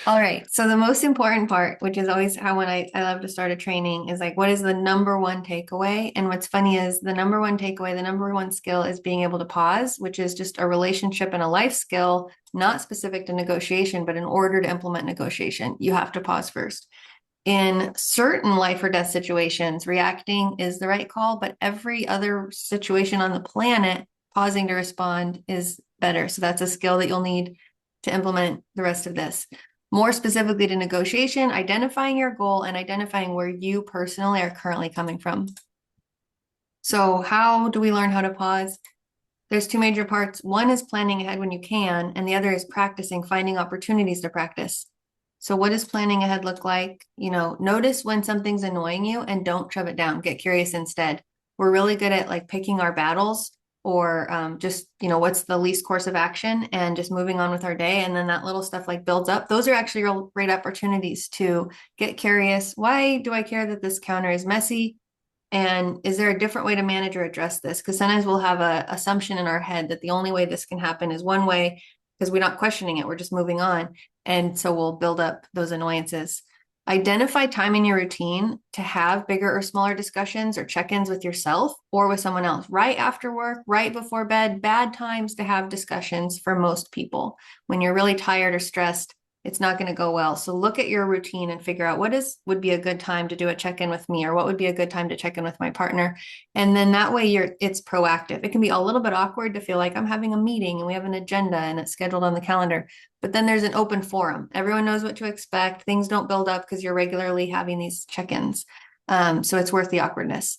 All right. So the most important part, which is always how when I love to start a training, is like, what is the number one takeaway? And what's funny is the number one takeaway, the number one skill is being able to pause, which is just a relationship and a life skill, not specific to negotiation, but in order to implement negotiation, you have to pause first. In certain life or death situations, reacting is the right call, but every other situation on the planet, pausing to respond is better. So that's a skill that you'll need to implement the rest of this. More specifically to negotiation, identifying your goal and identifying where you personally are currently coming from. So, how do we learn how to pause? There's two major parts. One is planning ahead when you can, and the other is practicing, finding opportunities to practice. So, what does planning ahead look like? Notice when something's annoying you and don't shove it down. Get curious instead. We're really good at like picking our battles or just, what's the least course of action and just moving on with our day. And then that little stuff like builds up. Those are actually real great opportunities to get curious. Why do I care that this counter is messy? And is there a different way to manage or address this? Because sometimes we'll have an assumption in our head that the only way this can happen is one way because we're not questioning it. We're just moving on. And so we'll build up those annoyances. Identify time in your routine to have bigger or smaller discussions or check-ins with yourself or with someone else. Right after work, right before bed, bad times to have discussions for most people. When you're really tired or stressed, it's not going to go well. So look at your routine and figure out would be a good time to do a check-in with me or what would be a good time to check in with my partner. And then that way it's proactive. It can be a little bit awkward to feel like I'm having a meeting and we have an agenda and it's scheduled on the calendar, but then there's an open forum. Everyone knows what to expect. Things don't build up because you're regularly having these check-ins. So it's worth the awkwardness.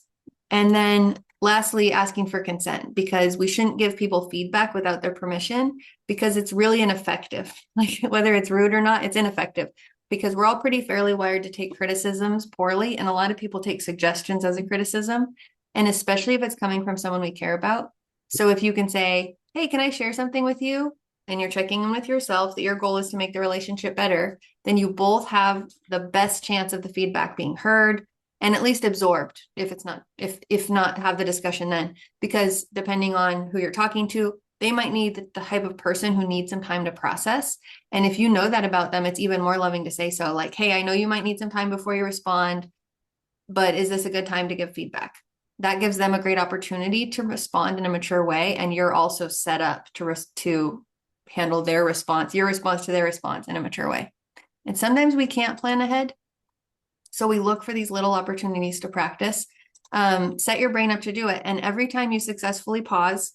And then lastly, asking for consent because we shouldn't give people feedback without their permission because it's really ineffective. Like whether it's rude or not, it's ineffective because we're all pretty fairly wired to take criticisms poorly. And a lot of people take suggestions as a criticism. And especially if it's coming from someone we care about. So if you can say, hey, can I share something with you? And you're checking in with yourself that your goal is to make the relationship better, then you both have the best chance of the feedback being heard and at least absorbed if not have the discussion then, because depending on who you're talking to, they might need the type of person who needs some time to process. And if you know that about them, it's even more loving to say so, like, hey, I know you might need some time before you respond, but is this a good time to give feedback? That gives them a great opportunity to respond in a mature way, and you're also set up to handle your response to their response in a mature way. And sometimes we can't plan ahead, so we look for these little opportunities to practice. Set your brain up to do it. And every time you successfully pause,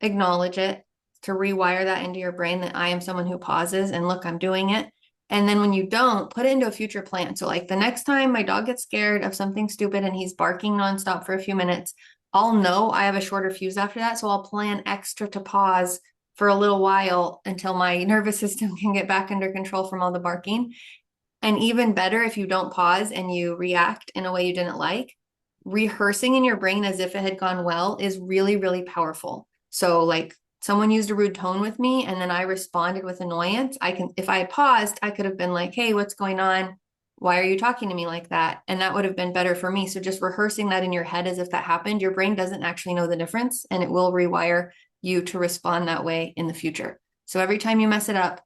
acknowledge it to rewire that into your brain that I am someone who pauses and look, I'm doing it. And then when you don't, put it into a future plan. So like the next time my dog gets scared of something stupid and he's barking nonstop for a few minutes, I'll know I have a shorter fuse after that. So I'll plan extra to pause for a little while until my nervous system can get back under control from all the barking. And even better, if you don't pause and you react in a way you didn't like, rehearsing in your brain as if it had gone well is really, really powerful. So, like someone used a rude tone with me and then I responded with annoyance. If I had paused, I could have been like, hey, what's going on? Why are you talking to me like that? And that would have been better for me. So, just rehearsing that in your head as if that happened, your brain doesn't actually know the difference and it will rewire you to respond that way in the future. So, every time you mess it up,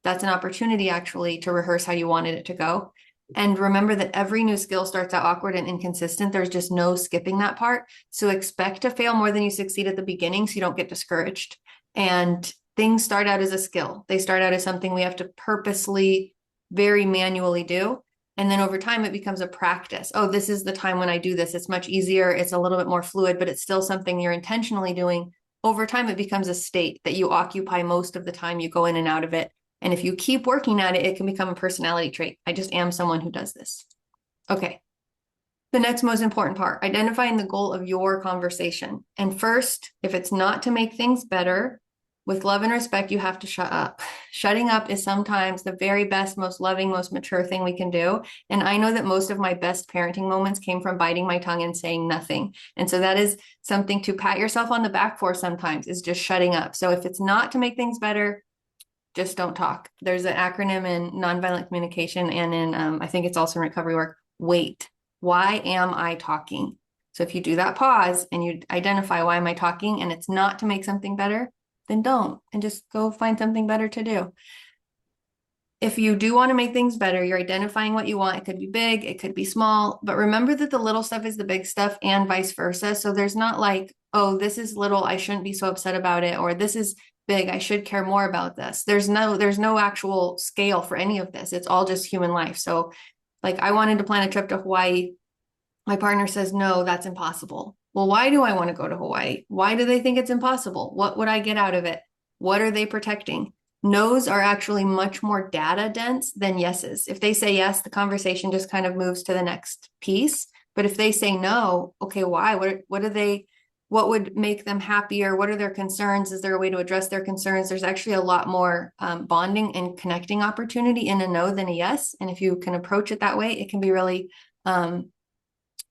that's an opportunity actually to rehearse how you wanted it to go. And remember that every new skill starts out awkward and inconsistent. There's just no skipping that part. So expect to fail more than you succeed at the beginning so you don't get discouraged. And things start out as a skill. They start out as something we have to purposely, very manually do. And then over time, it becomes a practice. Oh, this is the time when I do this. It's much easier. It's a little bit more fluid, but it's still something you're intentionally doing. Over time, it becomes a state that you occupy most of the time you go in and out of it. And if you keep working at it, it can become a personality trait. I just am someone who does this. Okay. The next most important part, identifying the goal of your conversation. And first, if it's not to make things better, with love and respect, you have to shut up. Shutting up is sometimes the very best, most loving, most mature thing we can do. And I know that most of my best parenting moments came from biting my tongue and saying nothing. And so that is something to pat yourself on the back for sometimes, is just shutting up. So if it's not to make things better, just don't talk. There's an acronym in nonviolent communication and in, I think it's also in recovery work, WAIT. Why am I talking? So if you do that pause and you identify why am I talking and it's not to make something better, then don't, and just go find something better to do. if you do want to make things better, you're identifying what you want. It could be big, it could be small, but remember that the little stuff is the big stuff and vice versa. So there's not like, oh, this is little, I shouldn't be so upset about it, or this is big, I should care more about this. There's no actual scale for any of this. It's all just human life. So like I wanted to plan a trip to Hawaii. My partner says, no, that's impossible. Well, why do I want to go to Hawaii? Why do they think it's impossible? What would I get out of it? What are they protecting? No's are actually much more data dense than yeses. If they say yes, the conversation just kind of moves to the next piece. But if they say no, okay, why? What would make them happier? What are their concerns? Is there a way to address their concerns? There's actually a lot more bonding and connecting opportunity in a no than a yes. And if you can approach it that way, it can be really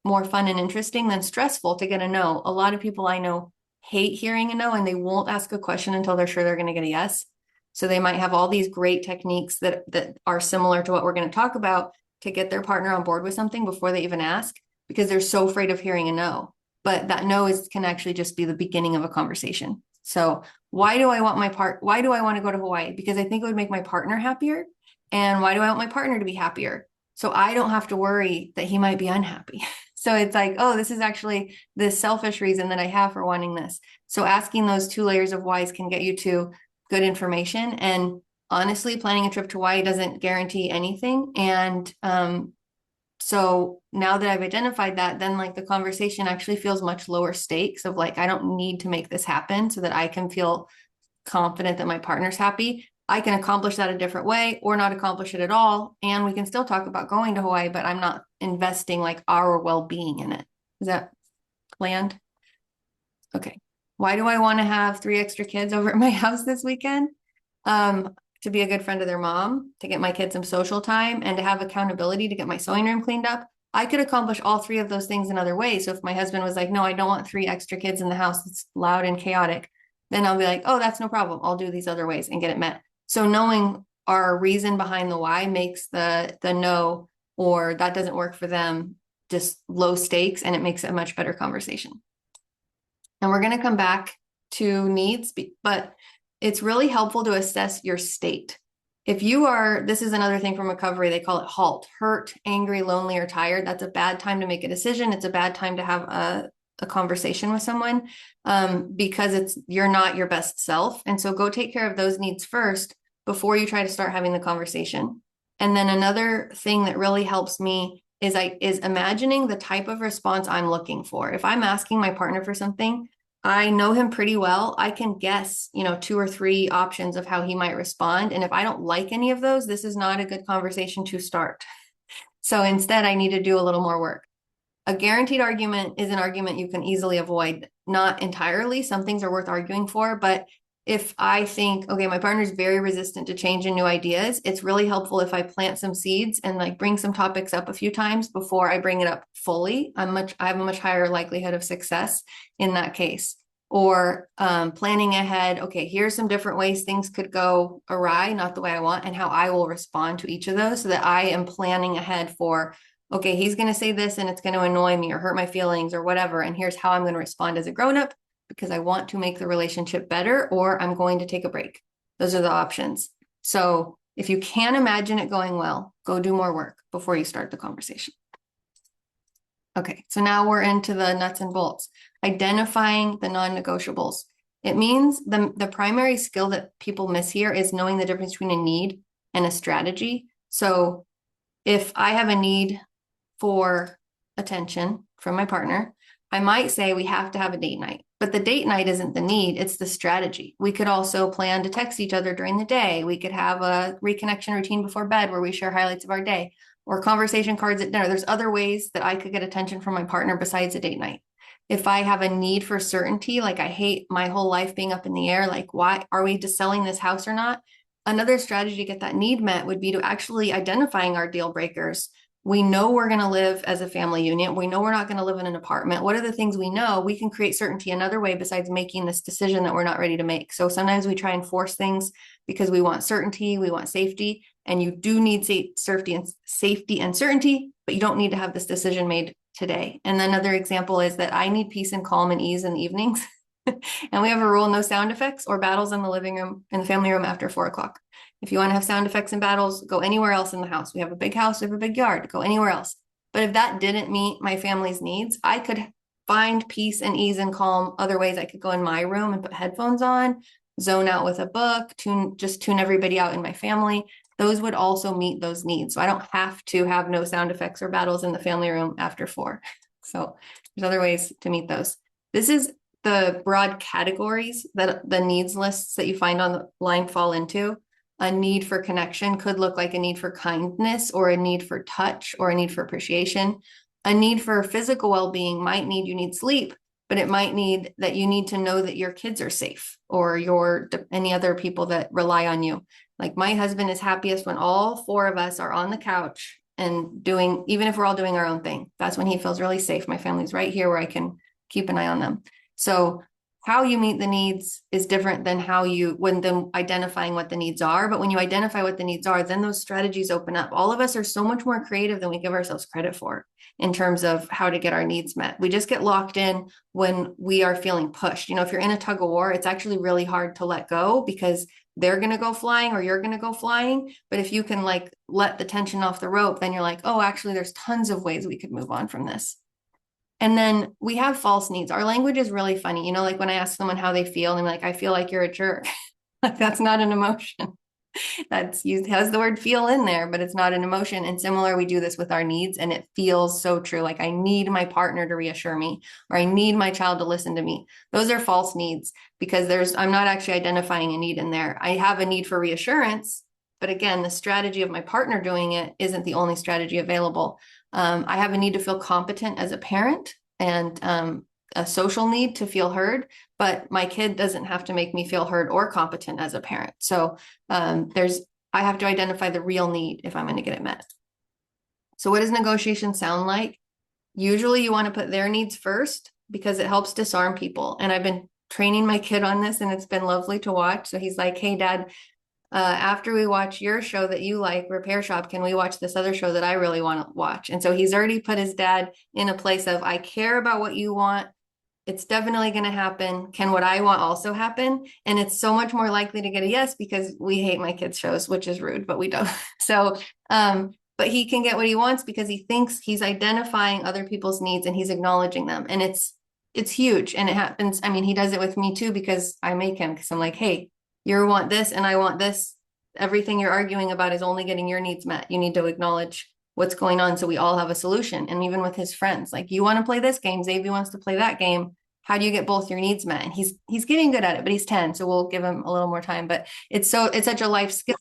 more fun and interesting than stressful to get a no. A lot of people I know hate hearing a no, and they won't ask a question until they're sure they're going to get a yes. So they might have all these great techniques that are similar to what we're going to talk about to get their partner on board with something before they even ask, because they're so afraid of hearing a no. But that no can actually just be the beginning of a conversation. So why do I want to go to Hawaii? Because I think it would make my partner happier. And why do I want my partner to be happier? So I don't have to worry that he might be unhappy. So it's like, oh, this is actually the selfish reason that I have for wanting this. So asking those two layers of whys can get you to good information. And honestly, planning a trip to Hawaii doesn't guarantee anything. And so now that I've identified that, then like the conversation actually feels much lower stakes of like, I don't need to make this happen so that I can feel confident that my partner's happy. I can accomplish that a different way or not accomplish it at all. And we can still talk about going to Hawaii, but I'm not investing like our well-being in it. Is that planned? Okay. Why do I want to have 3 extra kids over at my house this weekend? To be a good friend of their mom, to get my kids some social time, and to have accountability to get my sewing room cleaned up. I could accomplish all 3 of those things in other ways. So if my husband was like, no, I don't want 3 extra kids in the house, it's loud and chaotic, then I'll be like, oh, that's no problem. I'll do these other ways and get it met. So knowing our reason behind the why makes the no, or that doesn't work for them, just low stakes, and it makes it a much better conversation. And we're going to come back to needs, but it's really helpful to assess your state. If you are, this is another thing from recovery, they call it HALT, hurt, angry, lonely, or tired. That's a bad time to make a decision. It's a bad time to have a conversation with someone because you're not your best self. And so go take care of those needs first before you try to start having the conversation. And then another thing that really helps me is imagining the type of response I'm looking for. If I'm asking my partner for something, I know him pretty well. I can guess, 2 or 3 options of how he might respond. And if I don't like any of those, this is not a good conversation to start. So instead, I need to do a little more work. A guaranteed argument is an argument you can easily avoid. Not entirely. Some things are worth arguing for, but if I think, okay, my partner's very resistant to change and new ideas, it's really helpful if I plant some seeds and like bring some topics up a few times before I bring it up fully. I have a much higher likelihood of success in that case. Or planning ahead, okay, here's some different ways things could go awry, not the way I want, and how I will respond to each of those so that I am planning ahead for, okay, he's going to say this and it's going to annoy me or hurt my feelings or whatever. And here's how I'm going to respond as a grown-up because I want to make the relationship better, or I'm going to take a break. Those are the options. So if you can imagine it going well, go do more work before you start the conversation. Okay, so now we're into the nuts and bolts, identifying the non-negotiables. It means the primary skill that people miss here is knowing the difference between a need and a strategy. So if I have a need for attention from my partner, I might say we have to have a date night, but the date night isn't the need, it's the strategy. We could also plan to text each other during the day. We could have a reconnection routine before bed where we share highlights of our day, or conversation cards at dinner. There's other ways that I could get attention from my partner besides a date night. If I have a need for certainty, like I hate my whole life being up in the air, like why are we just selling this house or not? Another strategy to get that need met would be to actually identifying our deal breakers. We know we're going to live as a family unit. We know we're not going to live in an apartment. What are the things we know? We can create certainty another way besides making this decision that we're not ready to make. So sometimes we try and force things because we want certainty, we want safety, and you do need safety and certainty, but you don't need to have this decision made today. And another example is that I need peace and calm and ease in the evenings. And we have a rule, no sound effects or battles in the living room, in the family room after 4 o'clock. If you want to have sound effects and battles, go anywhere else in the house. We have a big house, we have a big yard, go anywhere else. But if that didn't meet my family's needs, I could find peace and ease and calm other ways. I could go in my room and put headphones on, zone out with a book, tune everybody out in my family. Those would also meet those needs. So I don't have to have no sound effects or battles in the family room after 4. So there's other ways to meet those. This is the broad categories that the needs lists that you find on the line fall into. A need for connection could look like a need for kindness or a need for touch or a need for appreciation. A need for physical well-being might need you need sleep, but it might need that you need to know that your kids are safe or any other people that rely on you. Like my husband is happiest when all 4 of us are on the couch and doing, even if we're all doing our own thing, that's when he feels really safe. My family's right here where I can keep an eye on them. So how you meet the needs is different than when identifying what the needs are. But when you identify what the needs are, then those strategies open up. All of us are so much more creative than we give ourselves credit for in terms of how to get our needs met. We just get locked in when we are feeling pushed. If you're in a tug of war, it's actually really hard to let go because they're going to go flying or you're going to go flying. But if you can let the tension off the rope, then you're like, oh, actually, there's tons of ways we could move on from this. And then we have false needs. Our language is really funny. Like when I ask someone how they feel, and I'm like, I feel like you're a jerk. That's not an emotion. That's used, has the word feel in there, but it's not an emotion. And similar, we do this with our needs, and it feels so true. Like I need my partner to reassure me, or I need my child to listen to me. Those are false needs because I'm not actually identifying a need in there. I have a need for reassurance, but again, the strategy of my partner doing it isn't the only strategy available. I have a need to feel competent as a parent and a social need to feel heard, but my kid doesn't have to make me feel heard or competent as a parent. So I have to identify the real need if I'm going to get it met. So what does negotiation sound like? Usually you want to put their needs first because it helps disarm people. And I've been training my kid on this and it's been lovely to watch. So he's like, hey, Dad, after we watch your show that you like, Repair Shop, can we watch this other show that I really want to watch? And so he's already put his dad in a place of, I care about what you want. It's definitely going to happen. Can what I want also happen? And it's so much more likely to get a yes because we hate my kids' shows, which is rude, but we don't. So, but he can get what he wants because he thinks he's identifying other people's needs and he's acknowledging them. And it's huge. And it happens. I mean, he does it with me too, because I make him, because I'm like, hey, you want this and I want this. Everything you're arguing about is only getting your needs met. You need to acknowledge what's going on so we all have a solution. And even with his friends, like, you want to play this game, Xavier wants to play that game. How do you get both your needs met? And he's getting good at it, but he's 10, so we'll give him a little more time. But it's such a life skill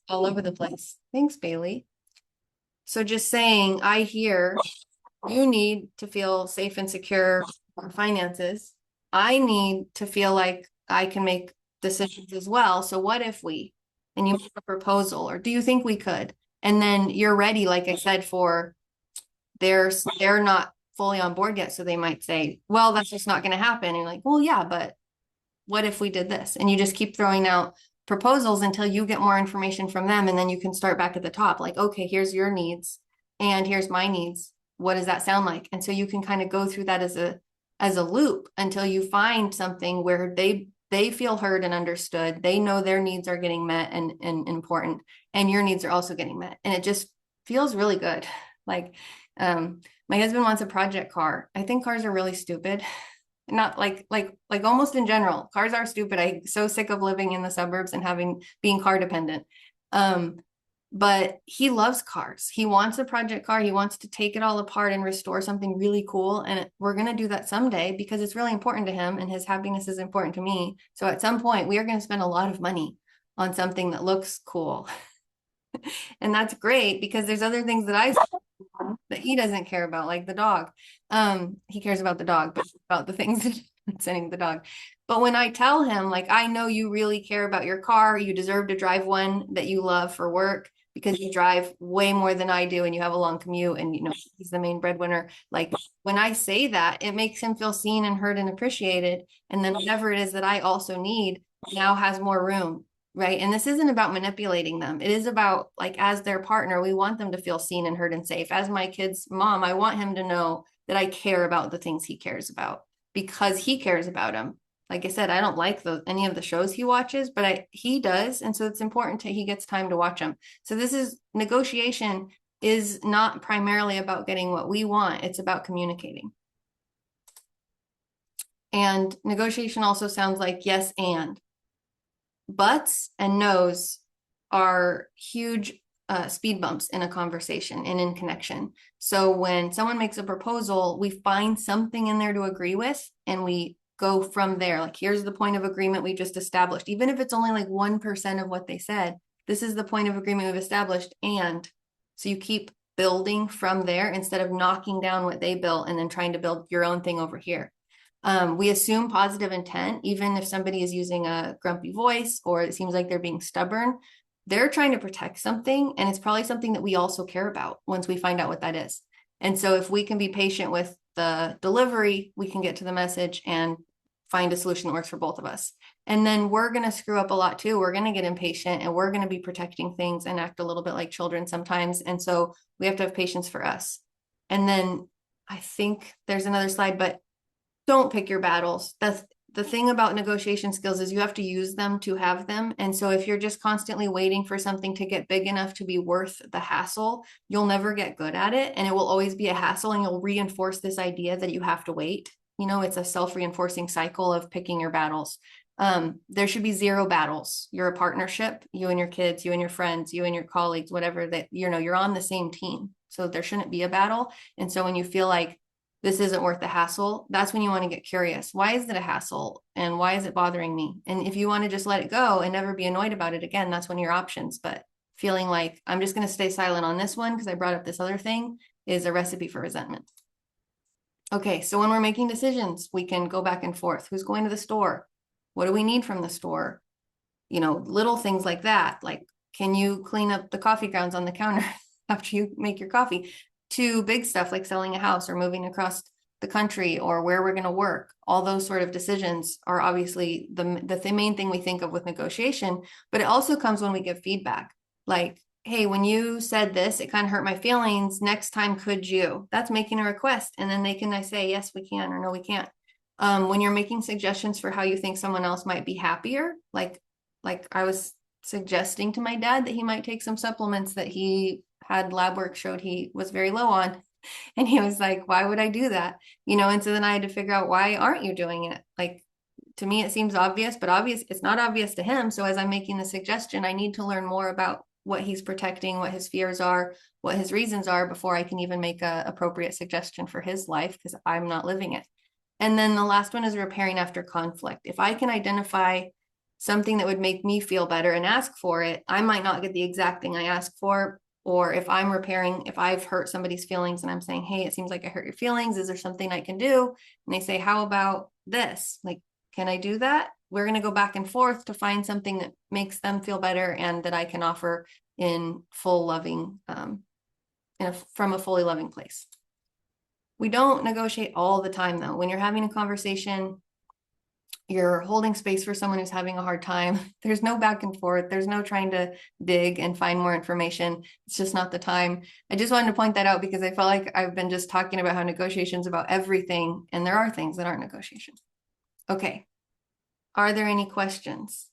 all over the place. Thanks, Bailey. So just saying, I hear you need to feel safe and secure on finances. I need to feel like I can make decisions as well. So what if and you make a proposal, or do you think we could? And then you're ready, like I said, for they're not fully on board yet. So they might say, well, that's just not going to happen. And you're like, well, yeah, but what if we did this? And you just keep throwing out proposals until you get more information from them. And then you can start back at the top, like, okay, here's your needs and here's my needs. What does that sound like? And so you can kind of go through that as a loop until you find something where they feel heard and understood. They know their needs are getting met and important, and your needs are also getting met. And it just feels really good. Like, my husband wants a project car. I think cars are really stupid. Not like almost in general, cars are stupid. I'm so sick of living in the suburbs and being car dependent. But he loves cars. He wants a project car. He wants to take it all apart and restore something really cool. And we're going to do that someday because it's really important to him and his happiness is important to me. So at some point we are going to spend a lot of money on something that looks cool. And that's great because there's other things that that he doesn't care about, like the dog. He cares about the dog, but about the things sending the dog. But when I tell him, like, I know you really care about your car, you deserve to drive one that you love for work because you drive way more than I do and you have a long commute and, he's the main breadwinner. Like, when I say that, it makes him feel seen and heard and appreciated. And then whatever it is that I also need now has more room. Right. And this isn't about manipulating them. It is about, like, as their partner, we want them to feel seen and heard and safe. As my kid's mom, I want him to know that I care about the things he cares about because he cares about them. Like I said, I don't like any of the shows he watches, but he does. And so it's important he gets time to watch them. So this is negotiation is not primarily about getting what we want. It's about communicating. And negotiation also sounds like yes and. Buts and nos are huge speed bumps in a conversation and in connection. So when someone makes a proposal, we find something in there to agree with and we go from there. Like, here's the point of agreement we just established. Even if it's only like 1% of what they said, this is the point of agreement we've established. And so you keep building from there instead of knocking down what they built and then trying to build your own thing over here. We assume positive intent, even if somebody is using a grumpy voice or it seems like they're being stubborn, they're trying to protect something. And it's probably something that we also care about once we find out what that is. And so if we can be patient with the delivery, we can get to the message and find a solution that works for both of us. And then we're going to screw up a lot too. We're going to get impatient and we're going to be protecting things and act a little bit like children sometimes. And so we have to have patience for us. And then I think there's another slide, but don't pick your battles. That's the thing about negotiation skills is you have to use them to have them. And so if you're just constantly waiting for something to get big enough to be worth the hassle, you'll never get good at it. And it will always be a hassle and you'll reinforce this idea that you have to wait. You know, it's a self-reinforcing cycle of picking your battles. There should be zero battles. You're a partnership, you and your kids, you and your friends, you and your colleagues, whatever that, you know, you're on the same team. So there shouldn't be a battle. And so when you feel like this isn't worth the hassle, that's when you want to get curious. Why is it a hassle? And why is it bothering me? And if you want to just let it go and never be annoyed about it again, that's one of your options. But feeling like I'm just going to stay silent on this one because I brought up this other thing is a recipe for resentment. Okay, so when we're making decisions, we can go back and forth. Who's going to the store? What do we need from the store? You know, little things like that. Like, can you clean up the coffee grounds on the counter after you make your coffee? To big stuff like selling a house or moving across the country or where we're going to work. All those sort of decisions are obviously the main thing we think of with negotiation, but it also comes when we give feedback. Like, hey, when you said this, it kind of hurt my feelings. Next time, could you? That's making a request. And then I say, yes, we can, or no, we can't. When you're making suggestions for how you think someone else might be happier, like I was suggesting to my dad that he might take some supplements that he had lab work showed he was very low on. And he was like, why would I do that? You know, and so then I had to figure out, why aren't you doing it? Like, to me, it seems obvious, but it's not obvious to him. So as I'm making the suggestion, I need to learn more about what he's protecting, what his fears are, what his reasons are before I can even make a appropriate suggestion for his life because I'm not living it. And then the last one is repairing after conflict. If I can identify something that would make me feel better and ask for it, I might not get the exact thing I ask for. Or if I'm repairing, if I've hurt somebody's feelings and I'm saying, hey, it seems like I hurt your feelings. Is there something I can do? And they say, how about this? Like, can I do that? We're going to go back and forth to find something that makes them feel better and that I can offer in full loving, from a fully loving place. We don't negotiate all the time, though. When you're having a conversation, you're holding space for someone who's having a hard time. There's no back and forth. There's no trying to dig and find more information. It's just not the time. I just wanted to point that out because I felt like I've been just talking about how negotiation's about everything, and there are things that aren't negotiation. Okay. Are there any questions?